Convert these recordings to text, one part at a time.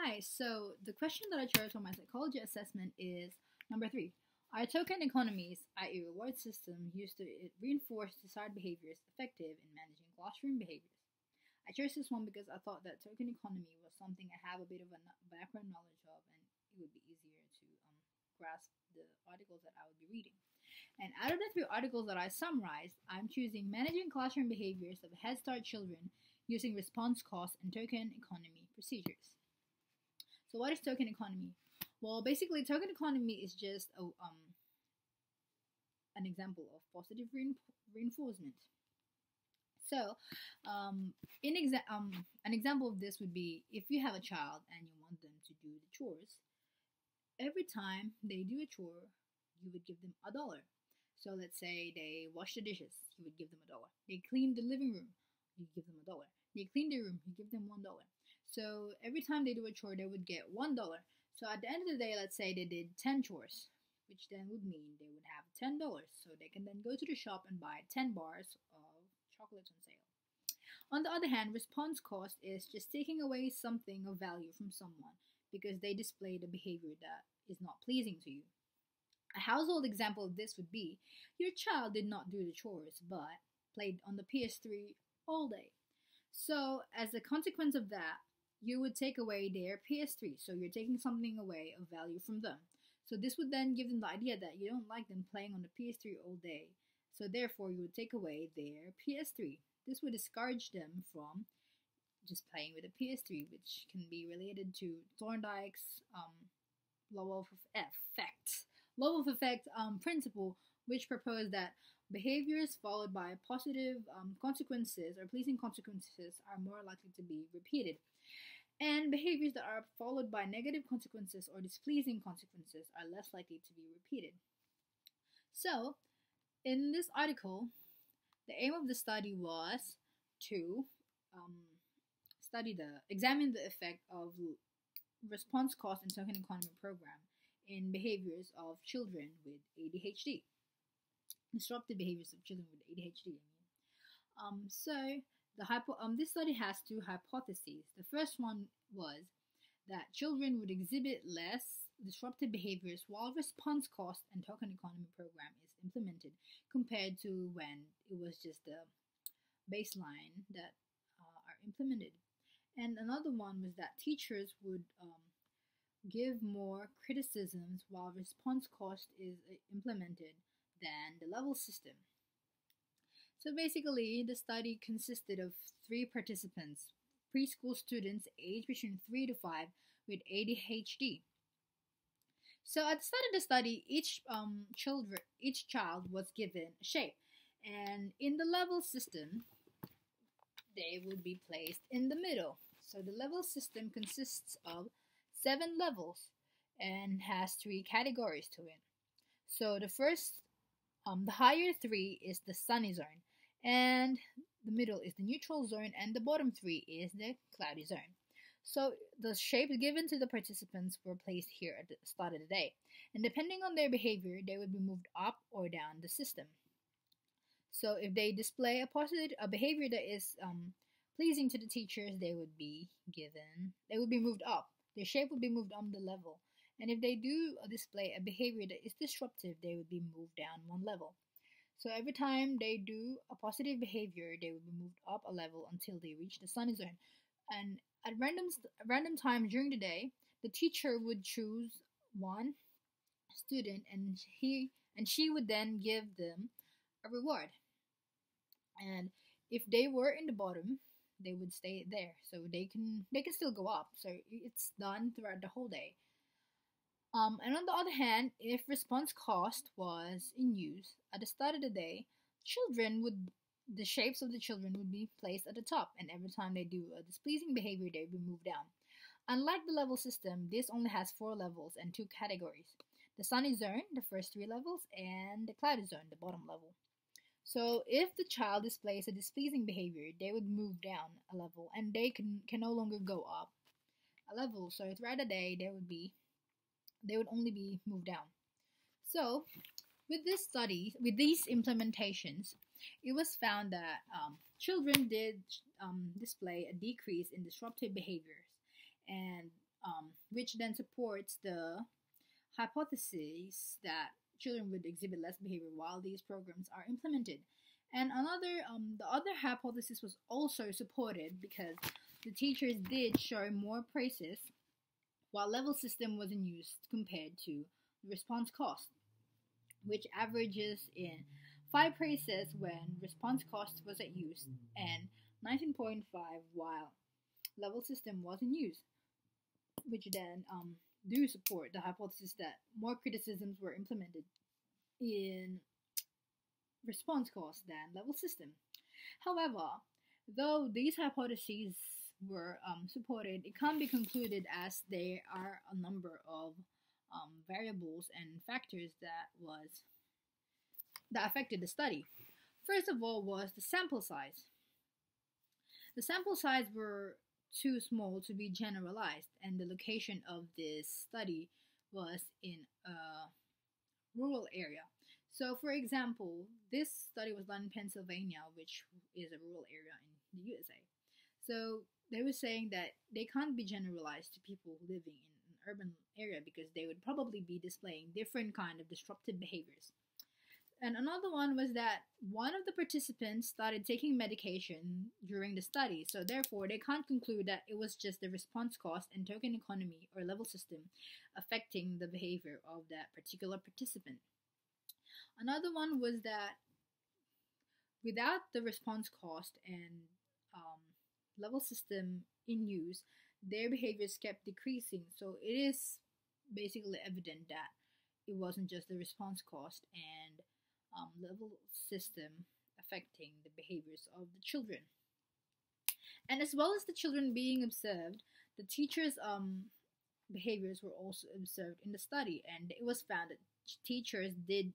Hi, so the question that I chose for my psychology assessment is number 3. Are token economies, i.e., reward system, used to reinforce desired behaviors effective in managing classroom behaviors? I chose this one because I thought that token economy was something I have a bit of a background knowledge of, and it would be easier to grasp the articles that I would be reading. And out of the 3 articles that I summarized, I'm choosing Managing Classroom Behaviors of Headstart Children Using Response Cost and Token Economy Procedures. So what is token economy? Well, basically, token economy is just an example of positive reinforcement. So, an example of this would be if you have a child and you want them to do the chores. Every time they do a chore, you would give them $1. So let's say they wash the dishes, you would give them $1. They clean the living room, you give them $1. They clean the room, you give them $1. So every time they do a chore, they would get $1. So at the end of the day, let's say they did 10 chores, which then would mean they would have $10. So they can then go to the shop and buy 10 bars of chocolates on sale. On the other hand, response cost is just taking away something of value from someone because they displayed a behavior that is not pleasing to you. A household example of this would be your child did not do the chores but played on the PS3 all day. So, as a consequence of that, you would take away their PS3. So, you're taking something away of value from them. So, this would then give them the idea that you don't like them playing on the PS3 all day. So, therefore, you would take away their PS3. This would discourage them from just playing with the PS3, which can be related to Thorndike's law of effect principle, which proposed that behaviors followed by positive consequences or pleasing consequences are more likely to be repeated, and behaviors that are followed by negative consequences or displeasing consequences are less likely to be repeated. So, in this article, the aim of the study was to examine the effect of response cost and token economy program in behaviors of children with ADHD. Disruptive behaviors of children with ADHD. This study has 2 hypotheses. The first one was that children would exhibit less disruptive behaviors while response cost and token economy program is implemented compared to when it was just the baseline that are implemented. And another one was that teachers would give more criticisms while response cost is implemented than the level system. So basically, the study consisted of 3 participants, preschool students aged between 3 to 5 with ADHD. So at the start of the study, each child was given a shape, and in the level system, they would be placed in the middle. So the level system consists of 7 levels and has 3 categories to it. So the first, the higher 3 is the sunny zone, and the middle is the neutral zone, and the bottom 3 is the cloudy zone. So the shapes given to the participants were placed here at the start of the day, and depending on their behavior, they would be moved up or down the system. So if they display a behavior that is pleasing to the teachers, they would be moved up. Their shape would be moved on the level. And if they do display a behavior that is disruptive, they would be moved down 1 level. So every time they do a positive behavior, they would be moved up a level until they reach the sunny zone. And at random times during the day, the teacher would choose one student, and she would then give them a reward. And if they were in the bottom, they would stay there, so they can still go up. So it's done throughout the whole day. And on the other hand, if response cost was in use at the start of the day, the shapes of the children would be placed at the top, and every time they do a displeasing behavior, they would be moved down. Unlike the level system, this only has 4 levels and 2 categories: the sunny zone, the first 3 levels, and the cloudy zone, the bottom level. So if the child displays a displeasing behavior, they would move down a level, and they can no longer go up a level. So throughout the day, they would only be moved down. So with these implementations, it was found that children did display a decrease in disruptive behaviors, and which then supports the hypothesis that children would exhibit less behavior while these programs are implemented. And the other hypothesis was also supported because the teachers did show more praises while level system was in use compared to the response cost, which averages in 5 praises when response cost was at use and 19.5 while level system was in use, which then do support the hypothesis that more criticisms were implemented in response cost than level system. However, though these hypotheses were supported, it can't be concluded as there are a number of variables and factors that affected the study. First of all was the sample size. The sample size were too small to be generalized, and the location of this study was in a rural area. So, for example, this study was done in Pennsylvania, which is a rural area in the USA. So, they were saying that they can't be generalized to people living in an urban area because they would probably be displaying different kind of disruptive behaviors. And another one was that one of the participants started taking medication during the study, so therefore they can't conclude that it was just the response cost and token economy or level system affecting the behavior of that particular participant. Another one was that without the response cost and level system in use, their behaviors kept decreasing. So it is basically evident that it wasn't just the response cost and level system affecting the behaviors of the children. And as well as the children being observed, the teachers' behaviors were also observed in the study, and it was found that teachers did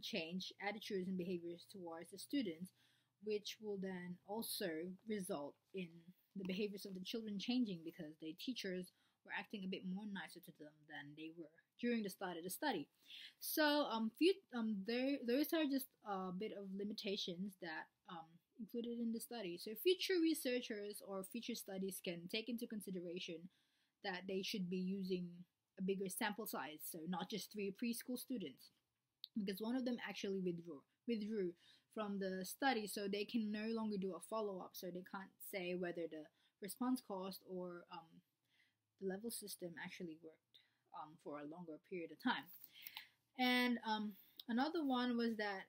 change attitudes and behaviors towards the students, which will then also result in the behaviors of the children changing because the teachers were acting a bit more nicer to them than they were during the start of the study. So those are just a bit of limitations that included in the study. So future researchers or future studies can take into consideration that they should be using a bigger sample size, so not just 3 preschool students, because one of them actually withdrew from the study, so they can no longer do a follow-up, so they can't say whether the response cost or the level system actually worked for a longer period of time. And another one was that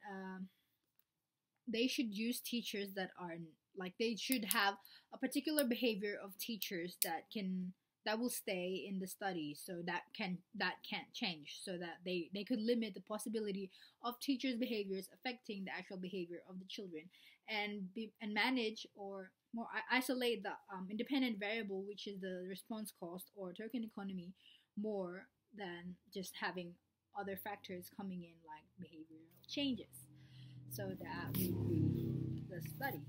they should use teachers that are like, they should have a particular behavior of teachers that will stay in the study, so that can't change, so that they could limit the possibility of teachers' behaviors affecting the actual behavior of the children, and manage or more isolate the independent variable, which is the response cost or token economy, more than just having other factors coming in like behavioral changes. So that would be the study.